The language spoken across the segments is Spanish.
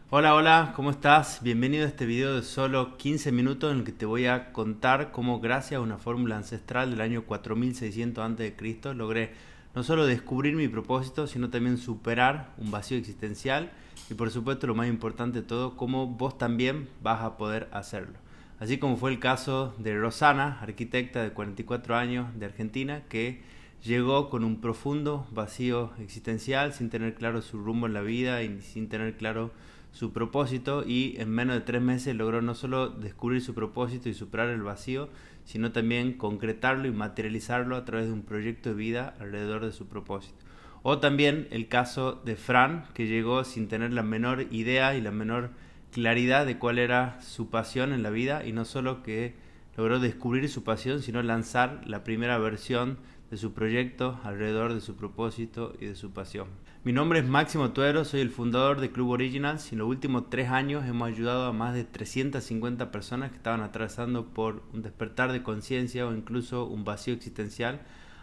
Hola, hola, ¿cómo estás? Bienvenido a este video de solo 15 minutos en el que te voy a contar cómo gracias a una fórmula ancestral del año 4600 a.C. logré no solo descubrir mi propósito, sino también superar un vacío existencial y por supuesto lo más importante de todo, cómo vos también vas a poder hacerlo. Así como fue el caso de Rosana, arquitecta de 44 años de Argentina, que llegó con un profundo vacío existencial sin tener claro su rumbo en la vida y sin tener claro su propósito, y en menos de 3 meses logró no solo descubrir su propósito y superar el vacío, sino también concretarlo y materializarlo a través de un proyecto de vida alrededor de su propósito. O también el caso de Fran, que llegó sin tener la menor idea y la menor claridad de cuál era su pasión en la vida, y no solo que logró descubrir su pasión, sino lanzar la primera versión de su proyecto alrededor de su propósito y de su pasión. Mi nombre es Máximo Tuero, soy el fundador de Club Originals y en los últimos 3 años hemos ayudado a más de 350 personas que estaban atravesando por un despertar de conciencia o incluso un vacío existencial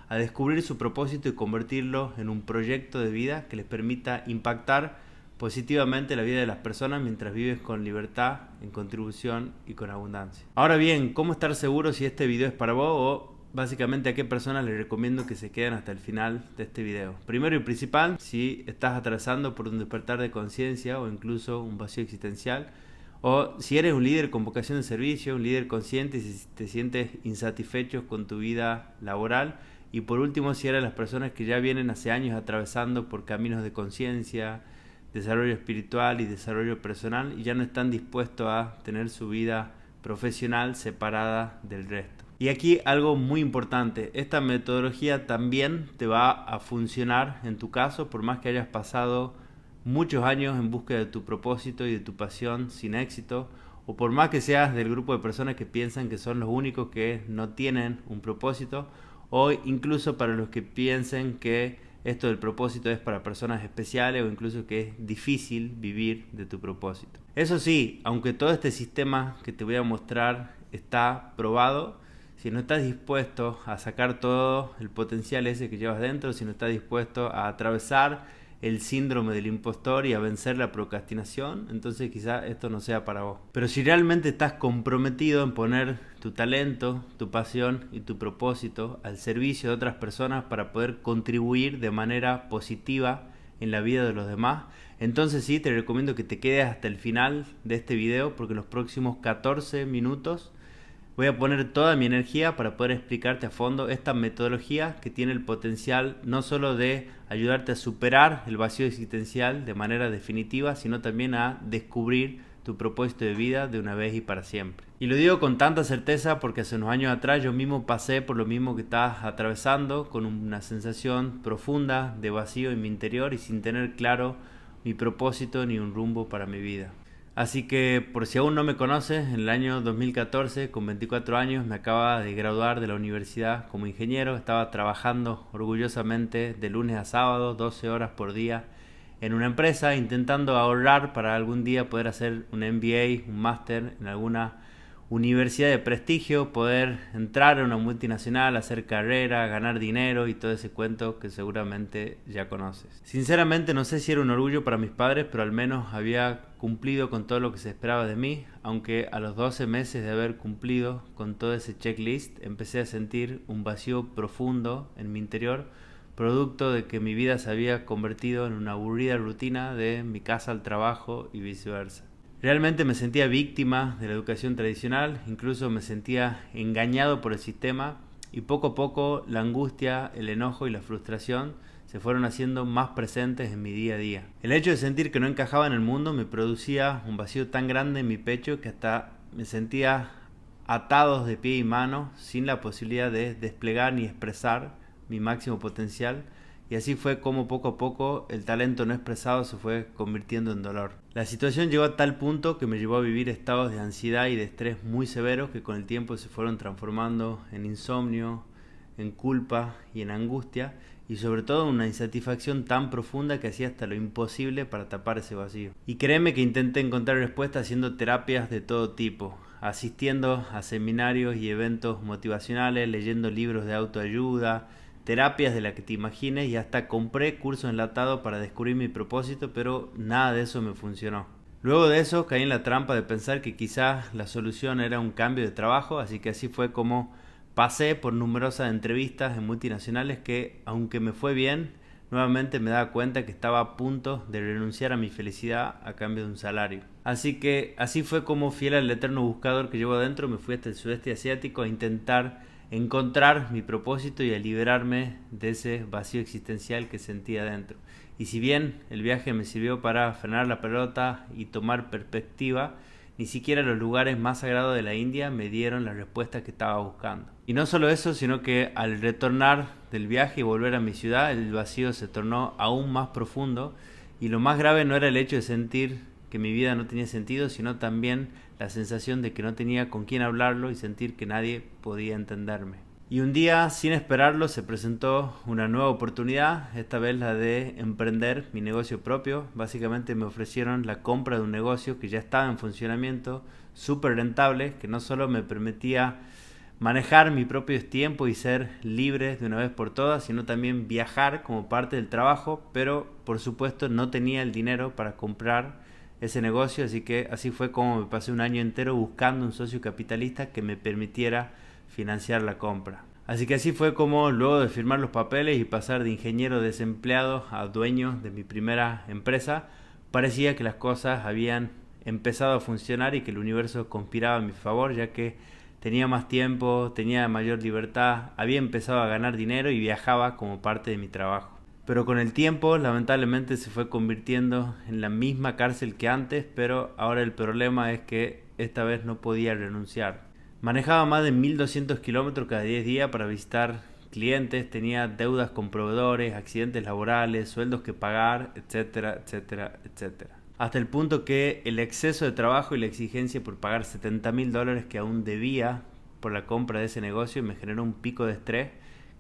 a descubrir su propósito y convertirlo en un proyecto de vida que les permita impactar positivamente la vida de las personas mientras vives con libertad, en contribución y con abundancia. Ahora bien, ¿cómo estar seguro si este video es para vos o básicamente a qué personas les recomiendo que se queden hasta el final de este video? Primero y principal, si estás atravesando por un despertar de conciencia o incluso un vacío existencial, o si eres un líder con vocación de servicio, un líder consciente y si te sientes insatisfecho con tu vida laboral. Y por último, si eres las personas que ya vienen hace años atravesando por caminos de conciencia, desarrollo espiritual y desarrollo personal y ya no están dispuestos a tener su vida profesional separada del resto. Y aquí algo muy importante, esta metodología también te va a funcionar en tu caso por más que hayas pasado muchos años en búsqueda de tu propósito y de tu pasión sin éxito, o por más que seas del grupo de personas que piensan que son los únicos que no tienen un propósito, o incluso para los que piensen que esto del propósito es para personas especiales o incluso que es difícil vivir de tu propósito. Eso sí, aunque todo este sistema que te voy a mostrar está probado, si no estás dispuesto a sacar todo el potencial ese que llevas dentro, si no estás dispuesto a atravesar el síndrome del impostor y a vencer la procrastinación, entonces quizá esto no sea para vos. Pero si realmente estás comprometido en poner tu talento, tu pasión y tu propósito al servicio de otras personas para poder contribuir de manera positiva en la vida de los demás, entonces sí te recomiendo que te quedes hasta el final de este video porque en los próximos 14 minutos voy a poner toda mi energía para poder explicarte a fondo esta metodología que tiene el potencial no solo de ayudarte a superar el vacío existencial de manera definitiva, sino también a descubrir tu propósito de vida de una vez y para siempre. Y lo digo con tanta certeza porque hace unos años atrás yo mismo pasé por lo mismo que estás atravesando, con una sensación profunda de vacío en mi interior y sin tener claro mi propósito ni un rumbo para mi vida. Así que por si aún no me conoces, en el año 2014, con 24 años, me acaba de graduar de la universidad como ingeniero. Estaba trabajando orgullosamente de lunes a sábado, 12 horas por día, en una empresa, intentando ahorrar para algún día poder hacer un MBA, un máster en alguna universidad de prestigio, poder entrar a una multinacional, hacer carrera, ganar dinero y todo ese cuento que seguramente ya conoces. Sinceramente no sé si era un orgullo para mis padres, pero al menos había cumplido con todo lo que se esperaba de mí, aunque a los 12 meses de haber cumplido con todo ese checklist empecé a sentir un vacío profundo en mi interior, producto de que mi vida se había convertido en una aburrida rutina de mi casa al trabajo y viceversa. Realmente me sentía víctima de la educación tradicional, incluso me sentía engañado por el sistema y poco a poco la angustia, el enojo y la frustración se fueron haciendo más presentes en mi día a día. El hecho de sentir que no encajaba en el mundo me producía un vacío tan grande en mi pecho que hasta me sentía atados de pie y mano sin la posibilidad de desplegar ni expresar mi máximo potencial. Y así fue como poco a poco el talento no expresado se fue convirtiendo en dolor. La situación llegó a tal punto que me llevó a vivir estados de ansiedad y de estrés muy severos que con el tiempo se fueron transformando en insomnio, en culpa y en angustia, y sobre todo una insatisfacción tan profunda que hacía hasta lo imposible para tapar ese vacío. Y créeme que intenté encontrar respuestas haciendo terapias de todo tipo, asistiendo a seminarios y eventos motivacionales, leyendo libros de autoayuda, terapias de las que te imagines, y hasta compré cursos enlatados para descubrir mi propósito, pero nada de eso me funcionó. Luego de eso caí en la trampa de pensar que quizás la solución era un cambio de trabajo, así que así fue como pasé por numerosas entrevistas en multinacionales que, aunque me fue bien, nuevamente me daba cuenta que estaba a punto de renunciar a mi felicidad a cambio de un salario. Así que así fue como, fiel al eterno buscador que llevo adentro, me fui hasta el sudeste asiático a intentar encontrar mi propósito y a liberarme de ese vacío existencial que sentía adentro. Y si bien el viaje me sirvió para frenar la pelota y tomar perspectiva, ni siquiera los lugares más sagrados de la India me dieron la respuesta que estaba buscando. Y no solo eso, sino que al retornar del viaje y volver a mi ciudad, el vacío se tornó aún más profundo, y lo más grave no era el hecho de sentir que mi vida no tenía sentido, sino también la sensación de que no tenía con quién hablarlo y sentir que nadie podía entenderme. Y un día, sin esperarlo, se presentó una nueva oportunidad, esta vez la de emprender mi negocio propio. Básicamente me ofrecieron la compra de un negocio que ya estaba en funcionamiento, súper rentable, que no solo me permitía manejar mi propio tiempo y ser libre de una vez por todas, sino también viajar como parte del trabajo, pero por supuesto no tenía el dinero para comprar ese negocio, así que así fue como me pasé un año entero buscando un socio capitalista que me permitiera financiar la compra. Así que así fue como, luego de firmar los papeles y pasar de ingeniero desempleado a dueño de mi primera empresa, parecía que las cosas habían empezado a funcionar y que el universo conspiraba a mi favor, ya que tenía más tiempo, tenía mayor libertad, había empezado a ganar dinero y viajaba como parte de mi trabajo. Pero con el tiempo, lamentablemente, se fue convirtiendo en la misma cárcel que antes, pero ahora el problema es que esta vez no podía renunciar. Manejaba más de 1200 kilómetros cada 10 días para visitar clientes, tenía deudas con proveedores, accidentes laborales, sueldos que pagar, etcétera, etcétera, etcétera. Hasta el punto que el exceso de trabajo y la exigencia por pagar $70,000 que aún debía por la compra de ese negocio me generó un pico de estrés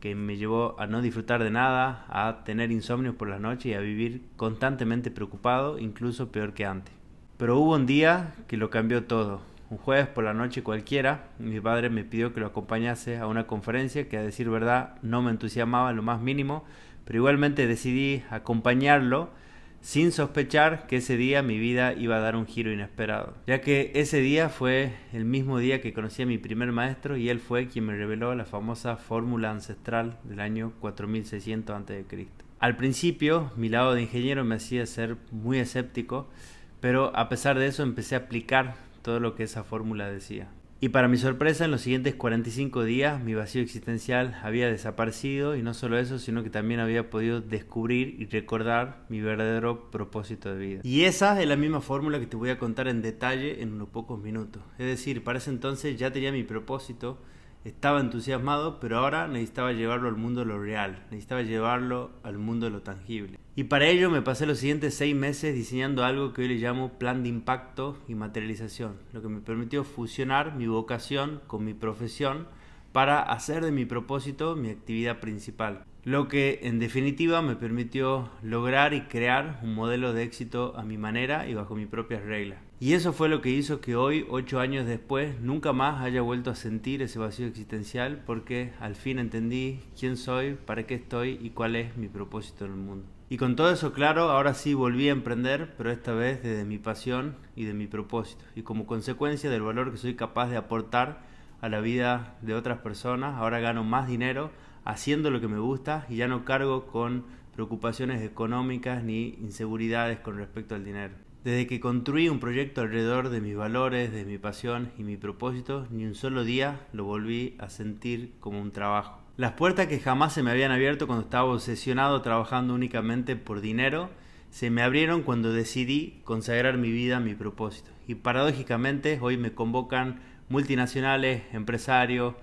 que me llevó a no disfrutar de nada, a tener insomnios por las noches y a vivir constantemente preocupado, incluso peor que antes. Pero hubo un día que lo cambió todo. Un jueves por la noche cualquiera, mi padre me pidió que lo acompañase a una conferencia que, a decir verdad, no me entusiasmaba en lo más mínimo, pero igualmente decidí acompañarlo sin sospechar que ese día mi vida iba a dar un giro inesperado, ya que ese día fue el mismo día que conocí a mi primer maestro y él fue quien me reveló la famosa fórmula ancestral del año 4600 a.C. Al principio, mi lado de ingeniero me hacía ser muy escéptico, pero a pesar de eso empecé a aplicar todo lo que esa fórmula decía. Y para mi sorpresa, en los siguientes 45 días mi vacío existencial había desaparecido, y no solo eso, sino que también había podido descubrir y recordar mi verdadero propósito de vida. Y esa es la misma fórmula que te voy a contar en detalle en unos pocos minutos. Es decir, para ese entonces ya tenía mi propósito, estaba entusiasmado, pero ahora necesitaba llevarlo al mundo de lo real, necesitaba llevarlo al mundo de lo tangible. Y para ello me pasé los siguientes 6 meses diseñando algo que hoy le llamo plan de impacto y materialización, lo que me permitió fusionar mi vocación con mi profesión para hacer de mi propósito mi actividad principal. Lo que en definitiva me permitió lograr y crear un modelo de éxito a mi manera y bajo mis propias reglas. Y eso fue lo que hizo que hoy, 8 años después, nunca más haya vuelto a sentir ese vacío existencial, porque al fin entendí quién soy, para qué estoy y cuál es mi propósito en el mundo. Y con todo eso claro, ahora sí volví a emprender, pero esta vez desde mi pasión y de mi propósito. Y como consecuencia del valor que soy capaz de aportar a la vida de otras personas, ahora gano más dinero haciendo lo que me gusta y ya no cargo con preocupaciones económicas ni inseguridades con respecto al dinero. Desde que construí un proyecto alrededor de mis valores, de mi pasión y mi propósito, ni un solo día lo volví a sentir como un trabajo. Las puertas que jamás se me habían abierto cuando estaba obsesionado trabajando únicamente por dinero, se me abrieron cuando decidí consagrar mi vida a mi propósito. Y paradójicamente hoy me convocan multinacionales, empresarios,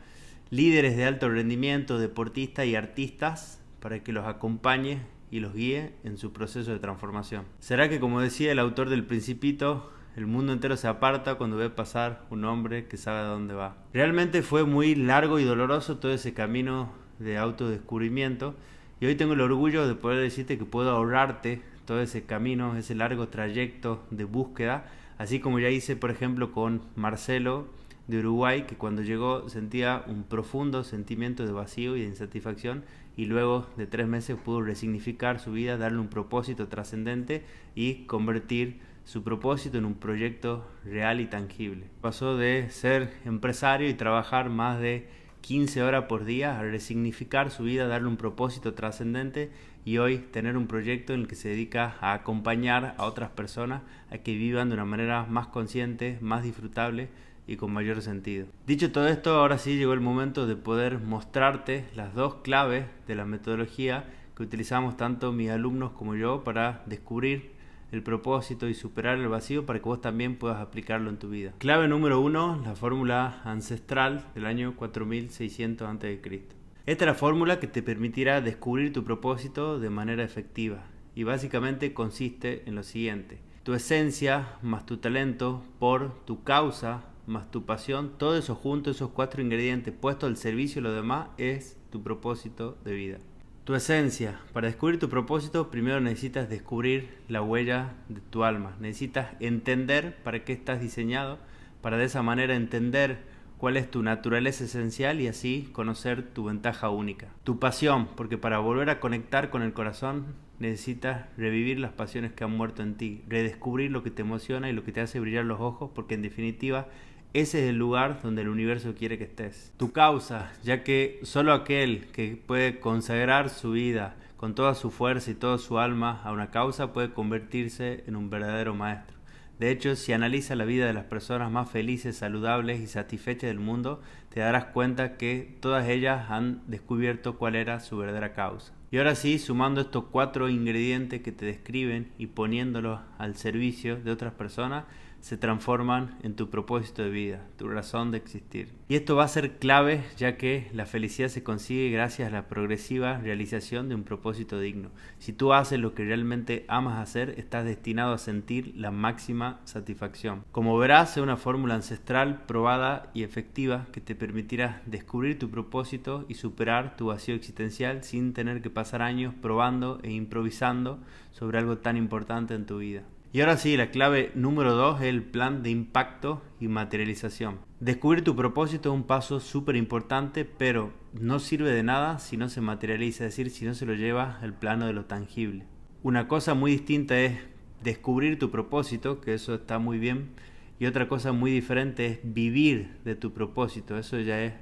líderes de alto rendimiento, deportistas y artistas para que los acompañe y los guíe en su proceso de transformación. ¿Será que, como decía el autor del Principito, el mundo entero se aparta cuando ve pasar un hombre que sabe a dónde va? Realmente fue muy largo y doloroso todo ese camino de autodescubrimiento, y hoy tengo el orgullo de poder decirte que puedo ahorrarte todo ese camino, ese largo trayecto de búsqueda, así como ya hice, por ejemplo, con Marcelo de Uruguay, que cuando llegó sentía un profundo sentimiento de vacío y de insatisfacción, y luego de 3 meses pudo resignificar su vida, darle un propósito trascendente y convertir su propósito en un proyecto real y tangible. Pasó de ser empresario y trabajar más de 15 horas por día a resignificar su vida, darle un propósito trascendente y hoy tener un proyecto en el que se dedica a acompañar a otras personas a que vivan de una manera más consciente, más disfrutable y con mayor sentido. Dicho todo esto, ahora sí llegó el momento de poder mostrarte las dos claves de la metodología que utilizamos tanto mis alumnos como yo para descubrir el propósito y superar el vacío para que vos también puedas aplicarlo en tu vida. Clave número 1, la fórmula ancestral del año 4600 a.C. Esta es la fórmula que te permitirá descubrir tu propósito de manera efectiva y básicamente consiste en lo siguiente: tu esencia más tu talento por tu causa más tu pasión, todo eso junto, esos 4 ingredientes puestos al servicio de lo demás, es tu propósito de vida. Tu esencia. Para descubrir tu propósito, primero necesitas descubrir la huella de tu alma. Necesitas entender para qué estás diseñado, para de esa manera entender cuál es tu naturaleza esencial y así conocer tu ventaja única. Tu pasión, porque para volver a conectar con el corazón necesitas revivir las pasiones que han muerto en ti, redescubrir lo que te emociona y lo que te hace brillar los ojos, porque en definitiva ese es el lugar donde el universo quiere que estés. Tu causa, ya que solo aquel que puede consagrar su vida con toda su fuerza y toda su alma a una causa puede convertirse en un verdadero maestro. De hecho, si analizas la vida de las personas más felices, saludables y satisfechas del mundo, te darás cuenta que todas ellas han descubierto cuál era su verdadera causa. Y ahora sí, sumando estos 4 ingredientes que te describen y poniéndolos al servicio de otras personas, se transforman en tu propósito de vida, tu razón de existir. Y esto va a ser clave, ya que la felicidad se consigue gracias a la progresiva realización de un propósito digno. Si tú haces lo que realmente amas hacer, estás destinado a sentir la máxima satisfacción. Como verás, es una fórmula ancestral probada y efectiva que te permitirá descubrir tu propósito y superar tu vacío existencial sin tener que pasar años probando e improvisando sobre algo tan importante en tu vida. Y ahora sí, la clave número 2 es el plan de impacto y materialización. Descubrir tu propósito es un paso súper importante, pero no sirve de nada si no se materializa, es decir, si no se lo lleva al plano de lo tangible. Una cosa muy distinta es descubrir tu propósito, que eso está muy bien, y otra cosa muy diferente es vivir de tu propósito, eso ya es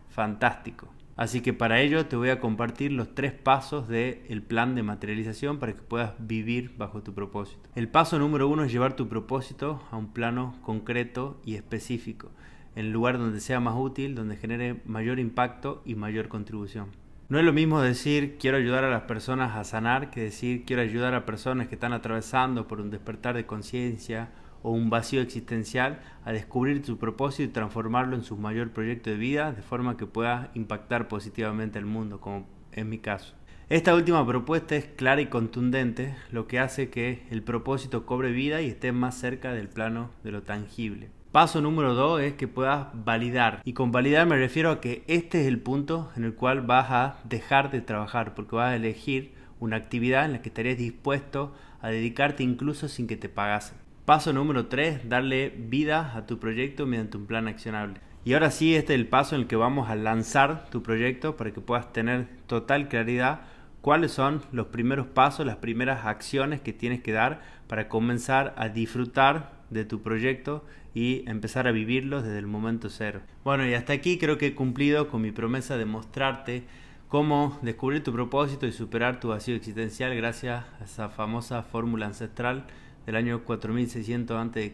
fantástico. Así que para ello te voy a compartir los 3 pasos del plan de materialización para que puedas vivir bajo tu propósito. El paso número 1 es llevar tu propósito a un plano concreto y específico, en el lugar donde sea más útil, donde genere mayor impacto y mayor contribución. No es lo mismo decir quiero ayudar a las personas a sanar que decir quiero ayudar a personas que están atravesando por un despertar de conciencia o un vacío existencial a descubrir su propósito y transformarlo en su mayor proyecto de vida de forma que pueda impactar positivamente al mundo, como es mi caso. Esta última propuesta es clara y contundente, lo que hace que el propósito cobre vida y esté más cerca del plano de lo tangible. Paso número 2 es que puedas validar, y con validar me refiero a que este es el punto en el cual vas a dejar de trabajar, porque vas a elegir una actividad en la que estarías dispuesto a dedicarte incluso sin que te pagasen. Paso número 3, darle vida a tu proyecto mediante un plan accionable. Y ahora sí, este es el paso en el que vamos a lanzar tu proyecto para que puedas tener total claridad cuáles son los primeros pasos, las primeras acciones que tienes que dar para comenzar a disfrutar de tu proyecto y empezar a vivirlo desde el momento cero. Bueno, y hasta aquí creo que he cumplido con mi promesa de mostrarte cómo descubrir tu propósito y superar tu vacío existencial gracias a esa famosa fórmula ancestral del año 4600 a.C.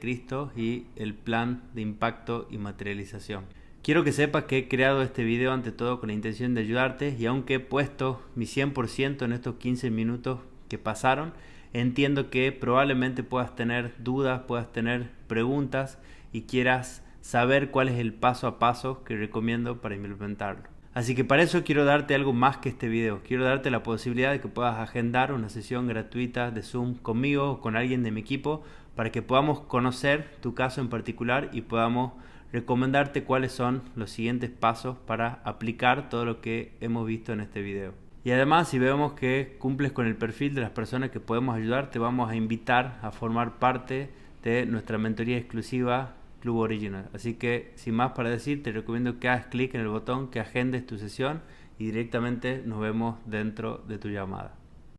y el plan de impacto y materialización. Quiero que sepas que he creado este video ante todo con la intención de ayudarte y aunque he puesto mi 100% en estos 15 minutos que pasaron, entiendo que probablemente puedas tener dudas, puedas tener preguntas y quieras saber cuál es el paso a paso que recomiendo para implementarlo. Así que para eso quiero darte algo más que este video. Quiero darte la posibilidad de que puedas agendar una sesión gratuita de Zoom conmigo o con alguien de mi equipo para que podamos conocer tu caso en particular y podamos recomendarte cuáles son los siguientes pasos para aplicar todo lo que hemos visto en este video. Y además, si vemos que cumples con el perfil de las personas que podemos ayudar, te vamos a invitar a formar parte de nuestra mentoría exclusiva Club Original. Así que sin más para decir, te recomiendo que hagas clic en el botón, que agendes tu sesión y directamente nos vemos dentro de tu llamada.